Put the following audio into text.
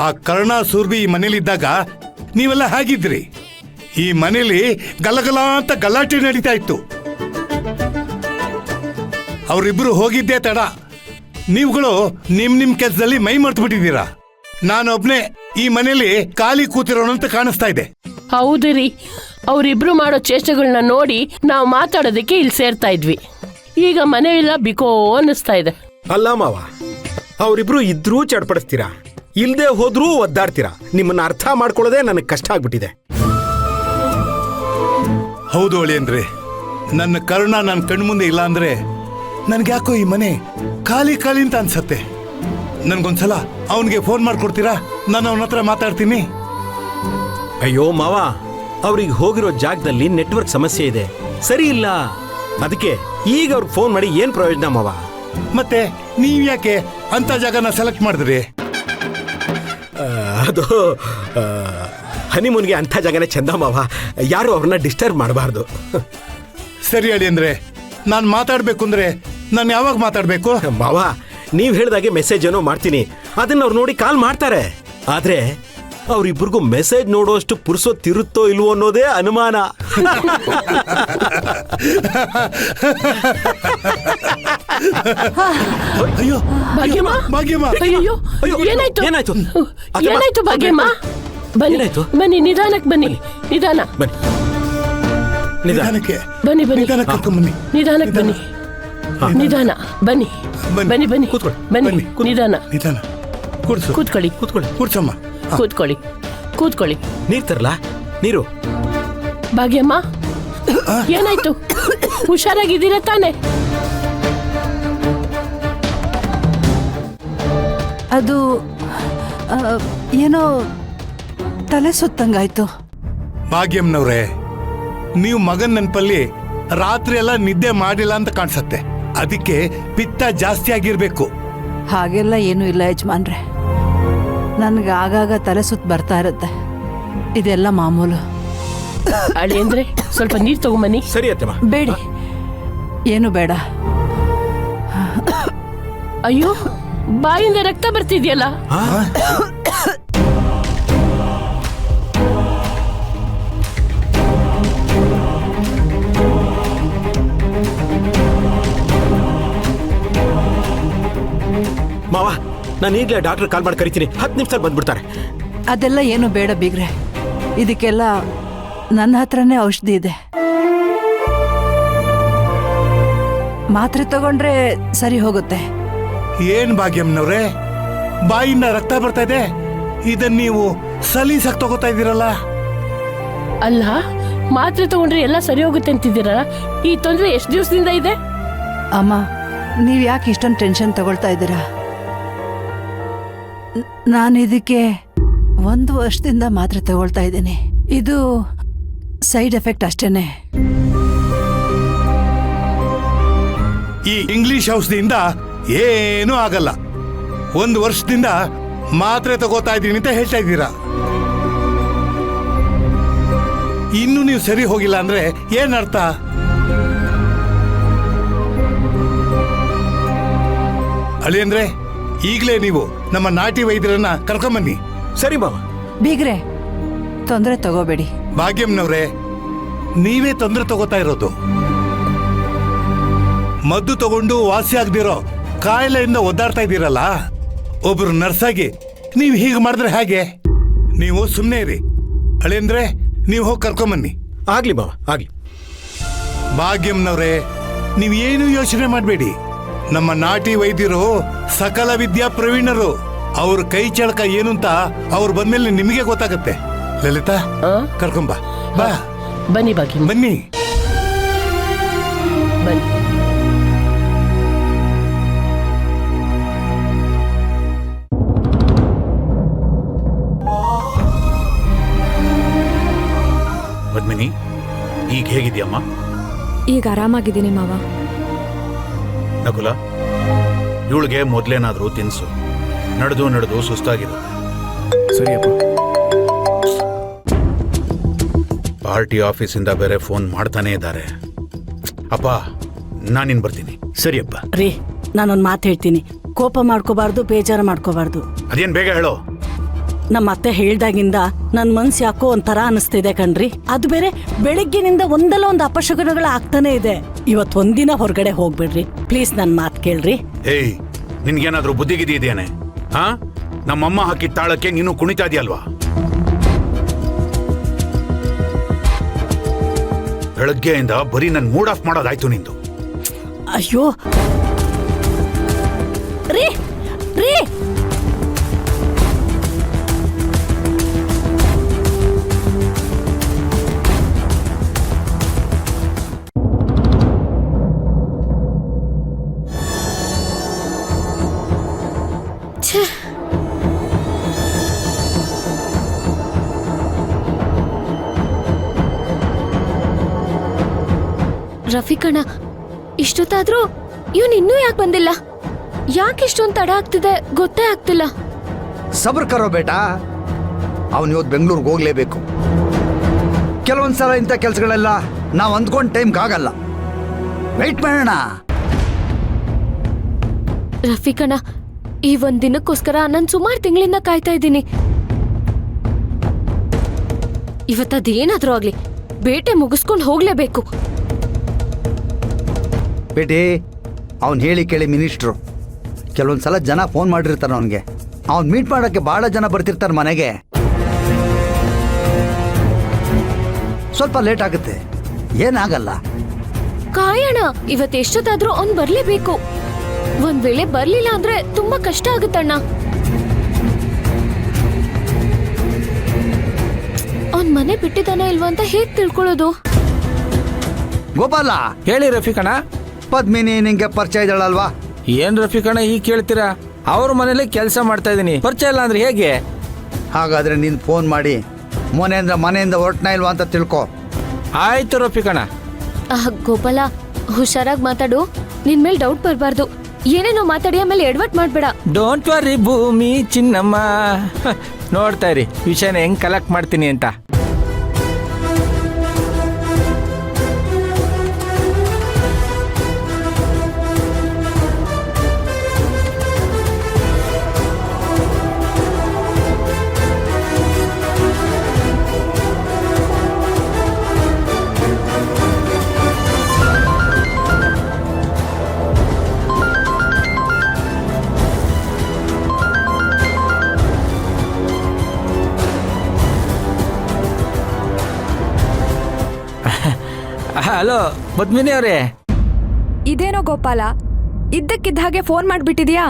ಆ ಕರ್ಣ ಸೂರ್ಬಿ ಈ ಮನೇಲಿದ್ದಾಗ ನೀವೆಲ್ಲ ಹೇಗಿದ್ರಿ? ಈ ಮನೇಲಿ ಗಲಗಲ ಅಂತ ಗಲಾಟೆ ನಡೀತಾ ಇತ್ತು. ಅವರಿಬ್ರು ಹೋಗಿದ್ದೇ ತಡ. ನೀವುಗಳು ನಿಮ್ ಕೆಲಸದಲ್ಲಿ ಮೈ ಮರ್ತು ಬಿಟ್ಟಿದ್ದೀರಾ. ನಾನೊಬ್ನೇ ಈ ಮನೇಲಿ ಖಾಲಿ ಕೂತಿರೋಣಂತ ಕಾಣಿಸ್ತಾ ಇದೆ. ಹೌದು ರೀ, ಅವರಿಬ್ರು ಮಾಡೋ ಚೇಷ್ಟೆಗಳನ್ನ ನೋಡಿ ನಾವು ಮಾತಾಡೋದಕ್ಕೆ ಇಲ್ಲಿ ಸೇರ್ತಾ ಇದ್ವಿ. ಈಗ ಮನೆಯೆಲ್ಲ ಬಿಕೋ ಅನ್ನಿಸ್ತಾ ಇದೆ. ಅಲ್ಲ ಮಾವ, ಅವರಿಬ್ರು ಇದ್ರೂ ಚಡ್ಪಡಿಸ್ತೀರಾ, ಇಲ್ದೆ ಹೋದ್ರೂ ಒದ್ದಾಡ್ತೀರಾ. ನಿಮ್ಮನ್ನ ಅರ್ಥ ಮಾಡ್ಕೊಳ್ಳೋದೇ ನನಗೆ ಕಷ್ಟ ಆಗ್ಬಿಟ್ಟಿದೆ. ಹೌದು ಅಳಿಯಂದ್ರೆ, ನನ್ನ ಕರ್ಣ ನನ್ನ ಕಣ್ಮುಂದೆ ಇಲ್ಲ ಅಂದ್ರೆ ನನ್ಗ್ಯಾಕೋ ಈ ಮನೆ ಖಾಲಿ ಖಾಲಿ ಅಂತ ಅನ್ಸತ್ತೆ. ನನ್ಗೊಂದ್ಸಲ ಅವನಿಗೆ ಫೋನ್ ಮಾಡ್ಕೊಡ್ತೀರಾ? ನಾನು ಅವನ ಹತ್ರ ಮಾತಾಡ್ತೀನಿ. ಅಯ್ಯೋ ಮಾವ, ಅವ್ರಿಗೆ ಹೋಗಿರೋ ಜಾಗದಲ್ಲಿ ನೆಟ್ವರ್ಕ್ ಸಮಸ್ಯೆ ಇದೆ, ಸರಿ ಇಲ್ಲ. ಅದಕ್ಕೆ ಈಗ ಅವ್ರಿಗೆ ಫೋನ್ ಮಾಡಿ ಏನ್ ಪ್ರಯೋಜನ ಮಾವ? ಮತ್ತೆ ನೀವ್ ಯಾಕೆ ಅಂತ ಜಾಗನ ಸೆಲೆಕ್ಟ್ ಮಾಡಿದ್ರಿ? ಅದು ಹನಿಮೂನ್ಗೆ ಅಂಥ ಜಾಗನೇ ಚಂದ ಮಾವ, ಯಾರು ಅವ್ರನ್ನ ಡಿಸ್ಟರ್ಬ್ ಮಾಡಬಾರ್ದು. ಸರಿ ಅಳಿಯಂದ್ರೆ, ನಾನು ಮಾತಾಡ್ಬೇಕು ಅಂದ್ರೆ ನಾನು ಯಾವಾಗ ಮಾತಾಡ್ಬೇಕು? ಮಾವ, ನೀವ್ ಹೇಳ್ದಾಗೆ ಮೆಸೇಜ್ ಏನೋ ಮಾಡ್ತೀನಿ, ಅದನ್ನ ಅವ್ರು ನೋಡಿ ಕಾಲ್ ಮಾಡ್ತಾರೆ. ಆದ್ರೆ ಅವ್ರಿಬ್ರಿಗೂ ಮೆಸೇಜ್ ನೋಡುವಷ್ಟು ಪುರ್ಸೊತ್ತಿರುತ್ತೋ ಇಲ್ವೋ ಅನ್ನೋದೇ ಅನುಮಾನ. ಅಯ್ಯೋ ಭಾಗ್ಯಮ್ಮ, ಭಾಗ್ಯಮ್ಮ, ಅಯ್ಯೋ ಏನಾಯ್ತು? ಏನಾಯ್ತು? ಏನಾಯ್ತು ಭಾಗ್ಯಮ್ಮ? ಬನ್ನಿ ಬನ್ನಿ, ನಿಧಾನಕ್ಕೆ ಬನ್ನಿ. ನಿಧಾನ ಬನ್ನಿ, ನಿಧಾನಕ್ಕೆ ಬನ್ನಿ ಬನ್ನಿ, ನಿಧಾನಕ್ಕೆ ಕರ್ಕೊಂಬನ್ನಿ. ನಿಧಾನಕ್ಕೆ ಬನ್ನಿ. ನಿಧಾನ ಬನ್ನಿ ಬನ್ನಿ ಬನ್ನಿ, ಕೂತ್ಕೊಳ್ಳಿ. ಬನ್ನಿ. ನಿಧಾನ ನಿಧಾನ. ಕೂರ್ಸು. ಕೂತ್ಕೊಳ್ಳಿ. ಕೂರ್ಸಮ್ಮ. ಕೂತ್ಕೊಳ್ಳಿ ಕೂತ್ಕೊಳ್ಳಿ. ನೀರ್ ತರಲಾ? ನೀರು? ಭಾಗ್ಯಮ್ಮ, ಏನಾಯ್ತು? ಹುಷಾರಾಗಿದ್ದೀರಾ ತಾನೆ? ಅದು ಏನೋ ತಲೆ ಸುತ್ತಂಗಾಯ್ತು. ಭಾಗ್ಯಮ್ನವ್ರೆ, ನೀವು ಮಗನ್ ನೆನಪಲ್ಲಿ ರಾತ್ರಿ ಎಲ್ಲ ನಿದ್ದೆ ಮಾಡಿಲ್ಲ ಅಂತ ಕಾಣಿಸತ್ತೆ. ಅದಕ್ಕೆ ಪಿತ್ತ ಜಾಸ್ತಿ ಆಗಿರ್ಬೇಕು. ಹಾಗೆಲ್ಲ ಏನೂ ಇಲ್ಲ ಯಜಮಾನ್ರೆ, ನನ್ಗೆ ಆಗಾಗ ತಲೆ ಸುತ್ತ ಬರ್ತಾ ಇರುತ್ತೆ. ಇದೆಲ್ಲ ಮಾಮೂಲು. ಅಳಿ ಅಂದ್ರೆ ಸ್ವಲ್ಪ ನೀರು ತಗೊಂಬನ್ನಿ. ಸರಿ ಅತ್ತಮ್ಮ. ಬೇಡಿ, ಏನು ಬೇಡ. ಅಯ್ಯೋ, ಬಾಯಿಂದ ರಕ್ತ ಬರ್ತಿದ್ಯಲ್ಲ. ಮಾವ, ನಾನು ಈಗಲೇ ಡಾಕ್ಟರ್ ಕಾಲ್ ಮಾಡಿ ಕರಿತೀನಿ, 10 ನಿಮಿಷ ಬಂದ್ಬಿಡ್ತಾರೆ. ಅದೆಲ್ಲ ಏನು ಬೇಡ ಬೀಗ್ರೆ, ಇದಕ್ಕೆಲ್ಲ ನನ್ನ ಹತ್ರನೇ ಔಷಧಿ ಇದೆ. ಮಾತ್ರೆ ತಗೊಂಡ್ರೆ ಸರಿ ಹೋಗುತ್ತೆ. ಏನ್ ಭಾಗ್ಯಮ್ನವ್ರೆ, ಬಾಯಿಂದ ರಕ್ತ ಬರ್ತಾ ಇದೆ, ಇದನ್ನ ನೀವು ಸಲೀಸಾಗಿ ತಗೋತಾ ಇದ್ದೀರಲ್ಲ? ಅಲ್ಲ, ಮಾತ್ರೆ ತಗೊಂಡ್ರೆ ಎಲ್ಲ ಸರಿ ಹೋಗುತ್ತೆ ಅಂತಿದ್ದೀರಾ? ಈ ತೊಂದ್ರೆ ಎಷ್ಟು ದಿವಸದಿಂದ ಇದೆ? ಅಮ್ಮ, ನೀವು ಯಾಕೆ ಇಷ್ಟೊಂದು ಟೆನ್ಷನ್ ತಗೊಳ್ತಾ ಇದ್ದೀರಾ? ನಾನು ಇದಕ್ಕೆ 1 ವರ್ಷದಿಂದ ಮಾತ್ರೆ ತಗೊಳ್ತಾ ಇದ್ದೀನಿ. ಇದು ಸೈಡ್ ಎಫೆಕ್ಟ್ ಅಷ್ಟೇನೆ. ಈ ಇಂಗ್ಲಿಷ್ ಔಷಧಿಯಿಂದ ಏನೂ ಆಗಲ್ಲ. 1 ವರ್ಷದಿಂದ ಮಾತ್ರೆ ತಗೋತಾ ಇದ್ದೀನಿ ಅಂತ ಹೇಳ್ತಾ ಇದ್ದೀರಾ. ಇನ್ನು ನೀವು ಸರಿ ಹೋಗಿಲ್ಲ ಅಂದ್ರೆ ಏನರ್ಥ? ಅಳಿಯಂದ್ರೆ, ಈಗಲೇ ನೀವು ನಮ್ಮ ನಾಟಿ ವೈದ್ಯರನ್ನ ಕರ್ಕೊಂಬನ್ನಿ. ಸರಿ ಮಾವ. ಬೀಗ್ರೆ, ತೊಂದರೆ ತಗೋಬೇಡಿ. ಭಾಗ್ಯಮ್ನವ್ರೆ, ನೀವೇ ತೊಂದರೆ ತಗೋತಾ ಇರೋದು. ಮದ್ದು ತಗೊಂಡು ವಾಸಿ ಆಗದಿರೋ ಕಾಯಿಲೆಯಿಂದ ಒದ್ದಾಡ್ತಾ ಇದ್ದೀರಲ್ಲ. ಒಬ್ರು ನರ್ಸಾಗಿ ನೀವು ಹೀಗೆ ಮಾಡಿದ್ರೆ ಹೇಗೆ? ನೀವು ಸುಮ್ಮನೆ ಇರಿ. ಅಳಿಯಂದ್ರೆ, ನೀವು ಹೋಗಿ ಕರ್ಕೊಂಬನ್ನಿ. ಆಗ್ಲಿ ಮಾವ, ಆಗ್ಲಿ. ಭಾಗ್ಯಮ್ನವ್ರೆ, ನೀವೇನು ಯೋಚನೆ ಮಾಡಬೇಡಿ. ನಮ್ಮ ನಾಟಿ ವೈದ್ಯರು ಸಕಲ ವಿದ್ಯಾ ಪ್ರವೀಣರು. ಅವ್ರ ಕೈ ಚಳಕ ಏನು ಅಂತ ಅವ್ರು ಬಂದ್ಮೇಲೆ ನಿಮಗೆ ಗೊತ್ತಾಗತ್ತೆ. ಲಲಿತಾ, ಕರ್ಕೊಂಬ. ಬಾ. ಬನ್ನಿ ಭಾಗ್ಯ, ಬನ್ನಿ. ಬನ್ನಿ. ಪದ್ಮಿನಿ, ಈಗ ಹೇಗಿದ್ಯಮ್ಮ? ಈಗ ಆರಾಮಾಗಿದ್ದೀನಿ ಮಾವ. ನಕುಲ, ಇವಳಿಗೆ ಮೊದಲೇನಾದ್ರೂ ತಿನ್ಸು. ನಡೆದು ಸುಸ್ತಾಗಿರುತ್ತೆ. ಸರಿಯಪ್ಪ. ಪಾರ್ಟಿ ಆಫೀಸಿಂದ ಬೇರೆ ಫೋನ್ ಮಾಡ್ತಾನೆ ಇದ್ದಾರೆ. ಅಪ್ಪ, ನಾನಿನ್ ಬರ್ತೀನಿ. ಸರಿಯಪ್ಪ. ರೀ, ನಾನೊಂದು ಮಾತು ಹೇಳ್ತೀನಿ. ಕೋಪ ಮಾಡ್ಕೋಬಾರ್ದು, ಬೇಜಾರು ಮಾಡ್ಕೋಬಾರ್ದು. ಅದೇನ್ ಬೇಗ ಹೇಳೋ. ನಮ್ಮ ಅತ್ತೆ ಹೇಳ್ದಾಗಿಂದ ನನ್ ಮನ್ಸ್ ಯಾಕೋ ಒಂಥರ ಅನಿಸ್ತಿದೆ ಕಣ್ರಿ. ಅದು ಬೇರೆ ಬೆಳಗ್ಗಿನಿಂದ ಒಂದಲ್ಲ ಒಂದು ಅಪಶಕುನಗಳು ಆಗ್ತಾನೆ ಇದೆ. ಇವತ್ ಒಂದಿನ ಹೊರಗಡೆ ಹೋಗ್ಬಿಡ್ರಿ ಪ್ಲೀಸ್, ನನ್ ಮಾತ್ ಕೇಳ್ರಿ. ಏಯ್, ನಿನ್ಗೇನಾದ್ರೂ ಬುದ್ಧಿಗಿದ್ದಿ ಇದೆಯೇನೆ? ಹಾ, ನಮ್ಮಮ್ಮ ಹಾಕಿದ ತಾಳಕ್ಕೆ ನೀನು ಕುಣಿತಾ ಇದೆಯಲ್ವಾ? ಬೆಳಗ್ಗೆಯಿಂದ ಬರೀ ನನ್ ಮೂಡ್ ಆಫ್ ಮಾಡೋದಾಯ್ತು ನಿಂದು. ಅಯ್ಯೋ ರೀ ರೀ, ರಫೀಕಣ್ಣ, ಇಷ್ಟೊತ್ತಾದ್ರೂ ಇವನ್ ಇನ್ನೂ ಯಾಕೆ ಬಂದಿಲ್ಲ? ಯಾಕೆ ಇಷ್ಟೊಂದು ತಡ ಆಗ್ತಿದೆ ಗೊತ್ತೇ ಆಗ್ತಿಲ್ಲ. ಸಬರ್ ಕರೋ ಬೇಟಾ, ಅವನು ಇವತ್ತು ಬೆಂಗಳೂರಿಗೆ ಹೋಗ್ಲೇಬೇಕು. ಕೆಲವೊಂದ್ಸಲ ಇಂಥ ಕೆಲಸಗಳೆಲ್ಲ ನಾವು ಅಂದ್ಕೊಂಡ್ ಟೈಮ್ಗೆ ಆಗಲ್ಲ. ವೆಯ್ಟ್ ಮಾಡೋಣ. ರಫೀಕಣ್ಣ, ಈ ಒಂದ್ ದಿನಕ್ಕೋಸ್ಕರ ನಾನು ಸುಮಾರು ತಿಂಗಳಿಂದ ಕಾಯ್ತಾ ಇದ್ದೀನಿ. ಇವತ್ತದೇನಾದ್ರೂ ಆಗ್ಲಿ, ಬೇಟೆ ಮುಗಿಸ್ಕೊಂಡು ಹೋಗ್ಲೇಬೇಕು. ಬೇಟಿ, ಅವ್ನು ಹೇಳಿ ಕೇಳಿ ಮಿನಿಸ್ಟ್ರು. ಕೆಲವೊಂದ್ಸಲ ಜನ ಫೋನ್ ಮಾಡಿರ್ತಾರೆ ಅವನಿಗೆ. ಅವ್ನು ಮೀಟ್ ಮಾಡೋಕ್ಕೆ ಭಾಳ ಜನ ಬರ್ತಿರ್ತಾರೆ ಮನೆಗೆ. ಸ್ವಲ್ಪ ಲೇಟ್ ಆಗುತ್ತೆ, ಏನಾಗಲ್ಲ. ಕಾಯೋಣ, ಇವತ್ತು ಎಷ್ಟೊತ್ತಾದ್ರೂ ಅವ್ನ್ ಬರ್ಲೇಬೇಕು. ಒಂದ್ ವೇಳೆ ಬರ್ಲಿಲ್ಲ ಅಂದ್ರೆ ತುಂಬಾ ಕಷ್ಟ ಆಗುತ್ತಣ್ಣ. ಅವ್ನ್ ಮನೆ ಬಿಟ್ಟಿದ್ದಾನೆ ಇಲ್ವಾ ಅಂತ ಹೇಗ್ ತಿಳ್ಕೊಳ್ಳೋದು? ಗೋಪಾಲ, ಹೇಳಿ ರಫೀಕಣ್ಣ. ಪದ್ಮಿನಿ ನಿಂಗೆ ಪರಿಚಯ ಇದ್ದಾಳಲ್ವಾ? ಏನ್ ರಫೀಕಣ್ಣ ಈಗ ಕೇಳ್ತೀರಾ? ಅವ್ರ ಮನೇಲಿ ಕೆಲಸ ಮಾಡ್ತಾ ಇದೀನಿ, ಪರಿಚಯ ಇಲ್ಲ ಅಂದ್ರೆ ಹೇಗೆ? ಹಾಗಾದ್ರೆ ನೀನು ಫೋನ್ ಮಾಡಿ ಮನೆಯಿಂದ ಹೊರಟ್ನಾ ಇಲ್ವಾ ಅಂತ ತಿಳ್ಕೊ. ಆಯ್ತು ರಫೀಕಣ್ಣ. ಗೋಪಾಲ, ಹುಷಾರಾಗಿ ಮಾತಾಡು. ನಿನ್ ಮೇಲೆ ಡೌಟ್ ಬರ್ಬಾರ್ದು. ಏನೇನೋ ಮಾತಾಡಿ ಆಮೇಲೆ ಎಡ್ವರ್ಟ್ ಮಾಡ್ಬೇಡ. ಡೋಂಟ್ ವರಿ ಭೂಮಿ ಚಿನ್ನಮ್ಮ. ನೋಡ್ತಾ ಇರಿ ವಿಷಯನ ಹೆಂಗ್ ಕಲೆಕ್ಟ್ ಮಾಡ್ತೀನಿ ಅಂತ. ಹಲೋ ಪದ್ಮಿನಿ ಅವರೇ. ಇದೇನೋ ಗೋಪಾಲ, ಇದ್ದಕ್ಕಿದ್ದ ಹಾಗೆ ಫೋನ್ ಮಾಡ್ಬಿಟ್ಟಿದ್ಯಾ?